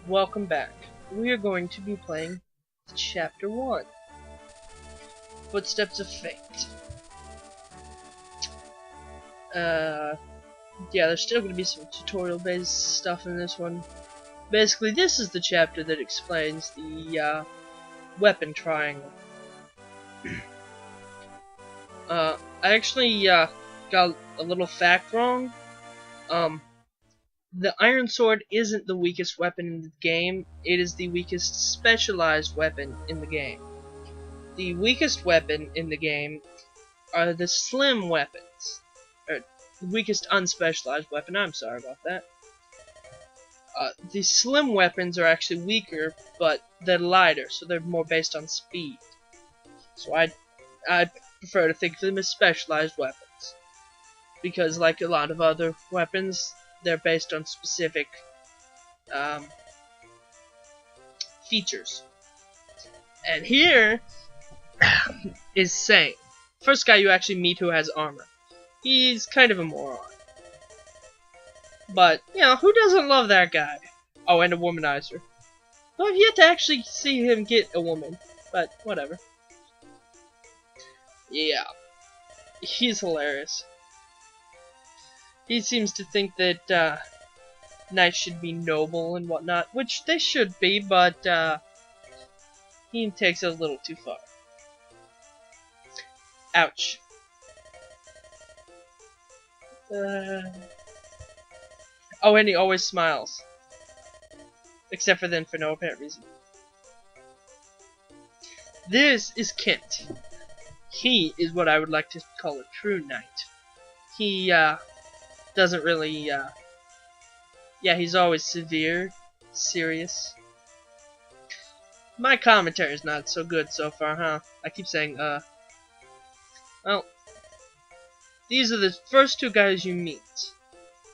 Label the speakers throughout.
Speaker 1: welcome back. We are going to be playing Chapter 1, Footsteps of Fate. Yeah, there's still going to be some tutorial-based stuff in this one. Basically, this is the chapter that explains the weapon triangle. I actually got a little fact wrong. The iron sword isn't the weakest weapon in the game, it is the weakest specialized weapon in the game. The weakest weapon in the game are the slim weapons. Or, the weakest unspecialized weapon, I'm sorry about that. The slim weapons are actually weaker, but they're lighter, so they're more based on speed. So I prefer to think of them as specialized weapons. Because like a lot of other weapons, they're based on specific features. And here is Sane. First guy you actually meet who has armor. He's kind of a moron. But, you know, who doesn't love that guy? Oh, and a womanizer. Well, I've yet to actually see him get a woman. But, whatever. Yeah. He's hilarious. He seems to think that knights should be noble and whatnot, which they should be, but he takes it a little too far. Ouch. Oh, and he always smiles. Except for then for no apparent reason. This is Kent. He is what I would like to call a true knight. He, doesn't really, yeah, he's always severe, serious. My commentary is not so good so far, huh? I keep saying, well, these are the first two guys you meet.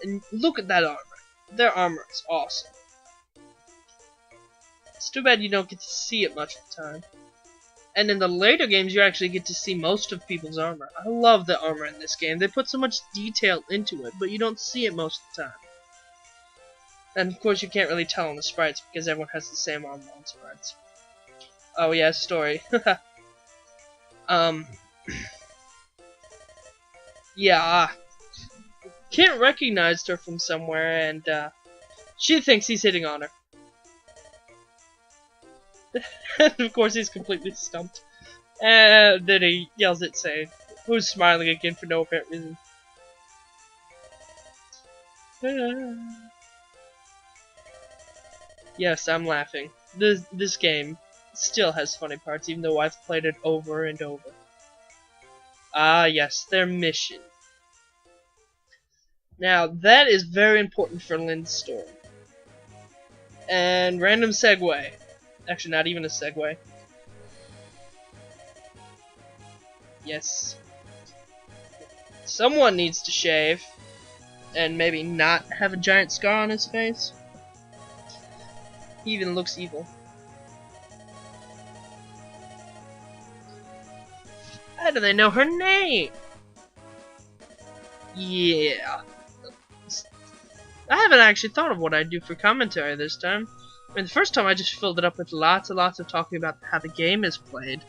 Speaker 1: And look at that armor. Their armor is awesome. It's too bad you don't get to see it much of the time. And in the later games, you actually get to see most of people's armor. I love the armor in this game. They put so much detail into it, but you don't see it most of the time. And of course, you can't really tell on the sprites, because everyone has the same armor on sprites. Oh yeah, story. Yeah, Kent recognized her from somewhere, and she thinks he's hitting on her. And of course he's completely stumped. And then he yells at Sane, who's smiling again for no apparent reason. Yes, I'm laughing. This game still has funny parts, even though I've played it over and over. Ah, yes, their mission. Now, that is very important for Lynn's story. And random segue. Actually, not even a segue. Yes. Someone needs to shave. And maybe not have a giant scar on his face. He even looks evil. How do they know her name? Yeah. I haven't actually thought of what I'd do for commentary this time. I mean, the first time I just filled it up with lots and lots of talking about how the game is played.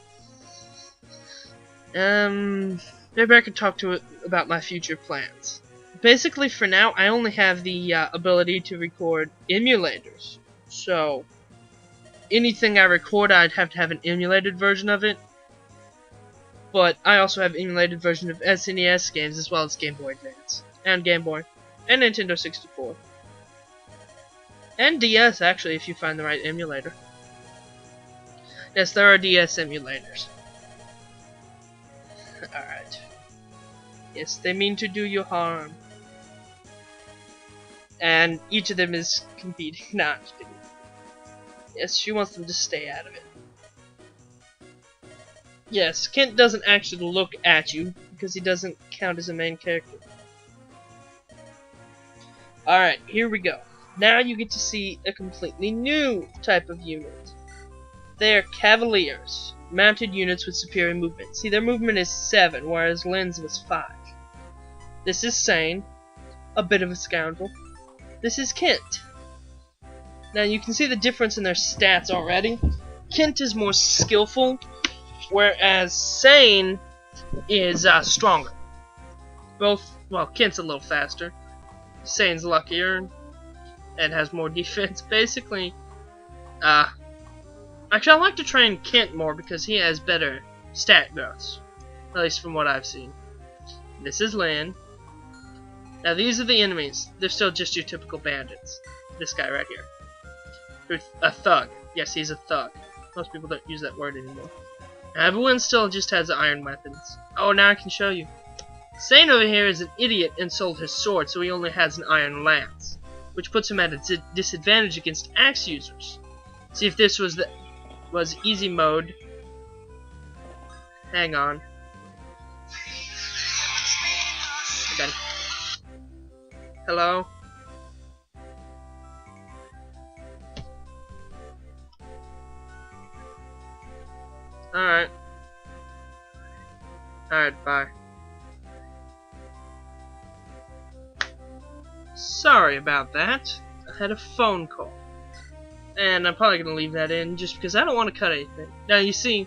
Speaker 1: Maybe I could talk about my future plans. Basically, for now, I only have the ability to record emulators. So, anything I record, I'd have to have an emulated version of it. But I also have an emulated version of SNES games as well as Game Boy Advance. And Game Boy. And Nintendo 64. And DS, actually, if you find the right emulator. Yes, there are DS emulators. Alright. Yes, they mean to do you harm. And each of them is competing. Nah, just kidding. Yes, she wants them to stay out of it. Yes, Kent doesn't actually look at you, because he doesn't count as a main character. Alright, here we go. Now you get to see a completely new type of unit. They are Cavaliers, mounted units with superior movement. See, their movement is 7, whereas Lynn's was 5. This is Sane, a bit of a scoundrel. This is Kent. Now you can see the difference in their stats already. Kent is more skillful, whereas Sane is stronger. Well, Kent's a little faster. Sane's luckier and has more defense. Basically, actually I like to train Kent more because he has better stat growths. At least from what I've seen. This is Lynn. Now these are the enemies. They're still just your typical bandits. This guy right here. A thug. Yes, he's a thug. Most people don't use that word anymore. Now, everyone still just has iron weapons. Oh, now I can show you. Sane over here is an idiot and sold his sword, so he only has an iron lance, which puts him at a disadvantage against axe users. See, if this was easy mode. Hang on. Okay. Hello? Alright. Alright, bye. Sorry about that. I had a phone call. And I'm probably going to leave that in just because I don't want to cut anything. Now you see,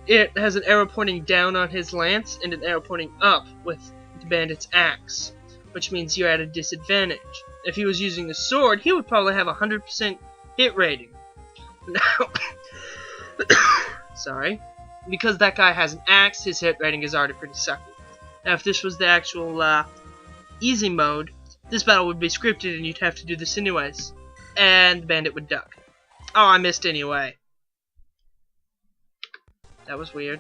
Speaker 1: it has an arrow pointing down on his lance and an arrow pointing up with the bandit's axe, which means you're at a disadvantage. If he was using a sword, he would probably have a 100% hit rating. Now, sorry. Because that guy has an axe, his hit rating is already pretty sucky. Now if this was the actual easy mode, this battle would be scripted and you'd have to do this anyways. And the bandit would duck. Oh, I missed anyway. That was weird.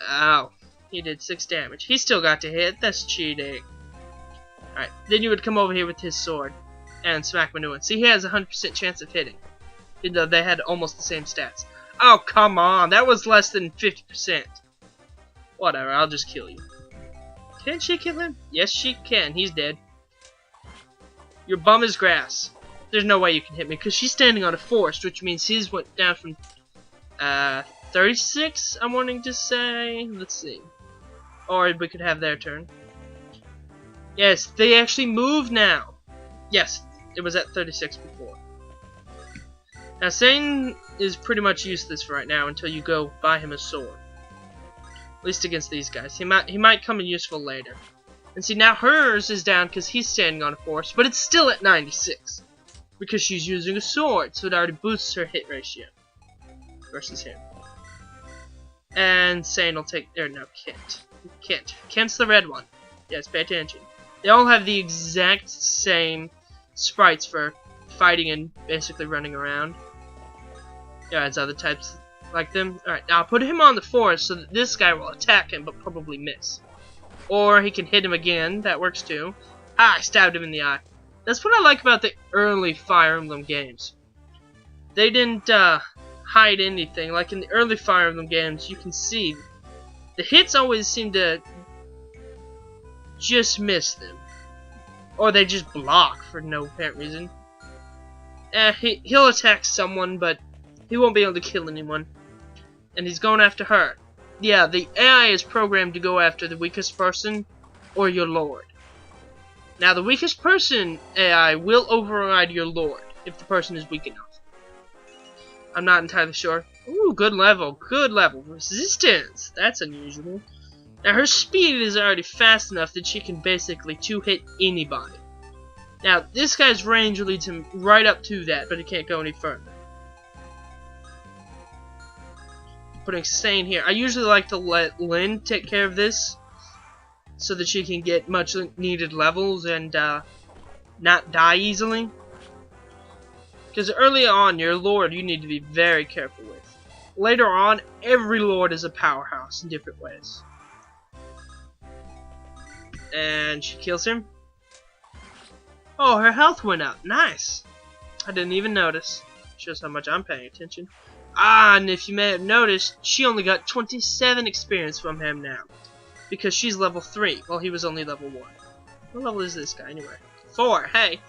Speaker 1: Ow. He did 6 damage. He still got to hit. That's cheating. Alright, then you would come over here with his sword and smack him into it. See, he has a 100% chance of hitting. Even though they had almost the same stats. Oh, come on. That was less than 50%. Whatever, I'll just kill you. Can she kill him? Yes, she can. He's dead. Your bum is grass. There's no way you can hit me because she's standing on a forest, which means he's went down from 36, I'm wanting to say. Let's see. Or we could have their turn. Yes, they actually move now. Yes, it was at 36 before. Now, Sane is pretty much useless for right now until you go buy him a sword. At least against these guys. He might come in useful later. And see, now hers is down because he's standing on a force, but it's still at 96. Because she's using a sword, so it already boosts her hit ratio. Versus him. And Sane will take... no, Kent. Kent's the red one. Yes, pay attention. They all have the exact same sprites for fighting and basically running around. Yeah, it's other types like them. Alright, now I'll put him on the forest so that this guy will attack him but probably miss. Or he can hit him again, that works too. Ah, I stabbed him in the eye. That's what I like about the early Fire Emblem games. They didn't hide anything. Like in the early Fire Emblem games, you can see the hits always seem to just miss them. Or they just block for no apparent reason. He'll attack someone, but he won't be able to kill anyone. And he's going after her. Yeah, the AI is programmed to go after the weakest person or your lord. Now, the weakest person AI will override your lord if the person is weak enough. I'm not entirely sure. Ooh, good level, good level. Resistance, that's unusual. Now, her speed is already fast enough that she can basically two-hit anybody. Now, this guy's range leads him right up to that, but he can't go any further. Putting Sane here. I usually like to let Lynn take care of this so that she can get much needed levels and not die easily. Because early on, your lord you need to be very careful with. Later on, every lord is a powerhouse in different ways. And she kills him. Oh, her health went up. Nice. I didn't even notice. Shows how much I'm paying attention. Ah, and if you may have noticed, she only got 27 experience from him now. Because she's level 3, while he was only level 1. What level is this guy anyway? 4, hey!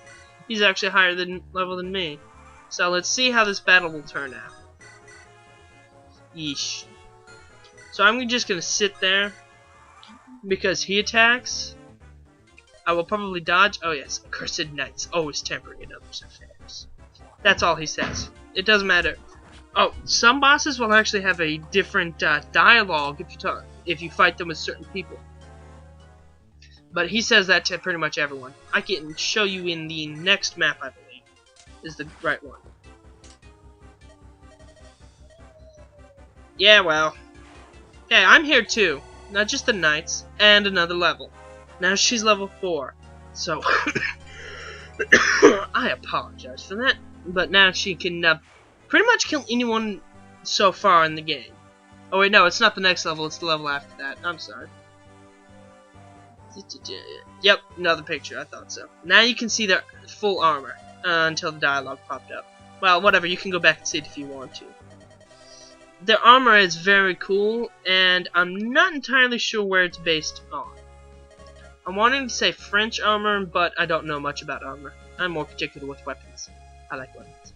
Speaker 1: He's actually higher level than me. So let's see how this battle will turn out. Yeesh. So I'm just gonna sit there. Because he attacks. I will probably dodge. Oh yes, accursed knights, always tampering in others' affairs. That's all he says. It doesn't matter. Oh, some bosses will actually have a different dialogue if you fight them with certain people. But he says that to pretty much everyone. I can show you in the next map, I believe, is the right one. Yeah, well. Hey, I'm here too. Not just the knights, and another level. Now she's level 4. So, I apologize for that. But now she can pretty much kill anyone so far in the game. Oh wait, no, it's not the next level, it's the level after that. I'm sorry. Yep, another picture, I thought so. Now you can see their full armor, until the dialogue popped up. Well, whatever, you can go back and see it if you want to. Their armor is very cool, and I'm not entirely sure where it's based on. I'm wanting to say French armor, but I don't know much about armor. I'm more particular with weapons. I like weapons.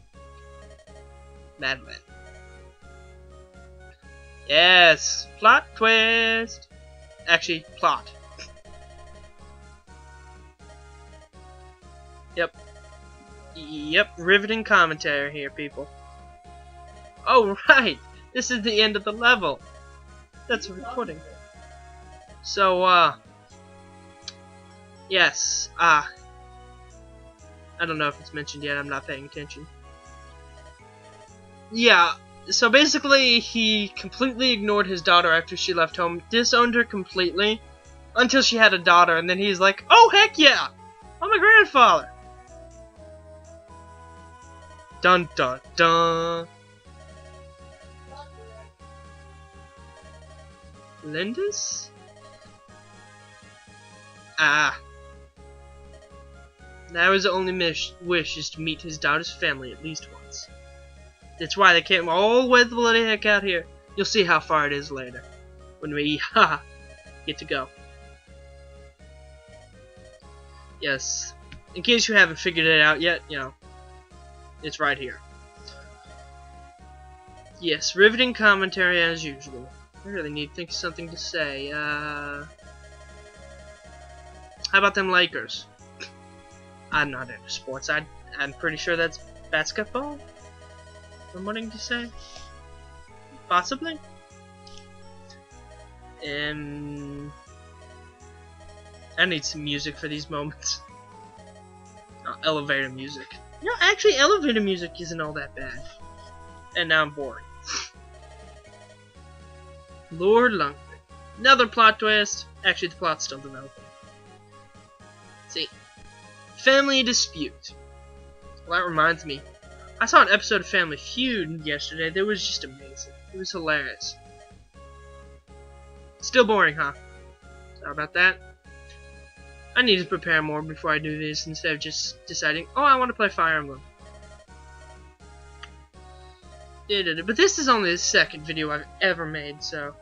Speaker 1: Madman. Yes, plot twist. Actually, plot. Yep, riveting commentary here, people. Oh, right! This is the end of the level. That's a recording. So, yes, I don't know if it's mentioned yet, I'm not paying attention. Yeah, so basically, he completely ignored his daughter after she left home, disowned her completely, until she had a daughter, and then he's like, oh, heck yeah! I'm a grandfather! Dun dun dun. Lindis? Ah. Now his only wish is to meet his daughter's family at least once. That's why they came all the way the bloody heck out here. You'll see how far it is later. When we, get to go. Yes. In case you haven't figured it out yet, you know, it's right here. Yes, riveting commentary as usual. I really need to think of something to say. How about them Lakers? I'm not into sports. I'm pretty sure that's basketball. I'm wanting to say. Possibly. I need some music for these moments. Oh, elevator music. No, actually, elevator music isn't all that bad. And now I'm bored. Lord Lungren. Another plot twist. Actually, the plot's still developing. See. Family dispute. Well, that reminds me. I saw an episode of Family Feud yesterday that was just amazing. It was hilarious. Still boring, huh? Sorry about that. I need to prepare more before I do this instead of just deciding, oh, I want to play Fire Emblem. But this is only the second video I've ever made, so.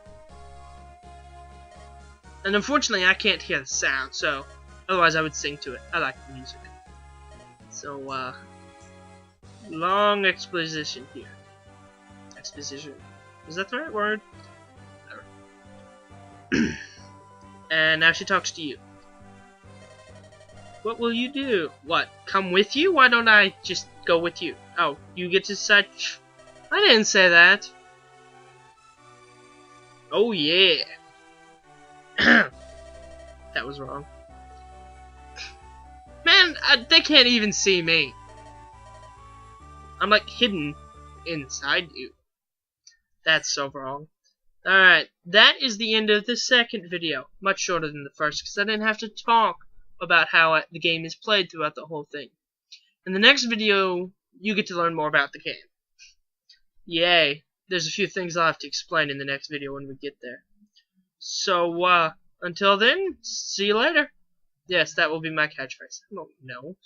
Speaker 1: And unfortunately, I can't hear the sound, so. Otherwise, I would sing to it. I like the music. So, long exposition here. Exposition. Is that the right word? And now she talks to you. What will you do? What? Come with you? Why don't I just go with you? Oh, you get to decide. I didn't say that. Oh yeah. That was wrong. Man, they can't even see me. I'm like hidden inside you. That's so wrong. Alright, that is the end of the second video. Much shorter than the first, because I didn't have to talk about how the game is played throughout the whole thing. In the next video, you get to learn more about the game. Yay. There's a few things I'll have to explain in the next video when we get there. So, until then, see you later. Yes, that will be my catchphrase. I don't know.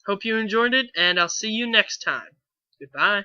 Speaker 1: Hope you enjoyed it, and I'll see you next time. Goodbye.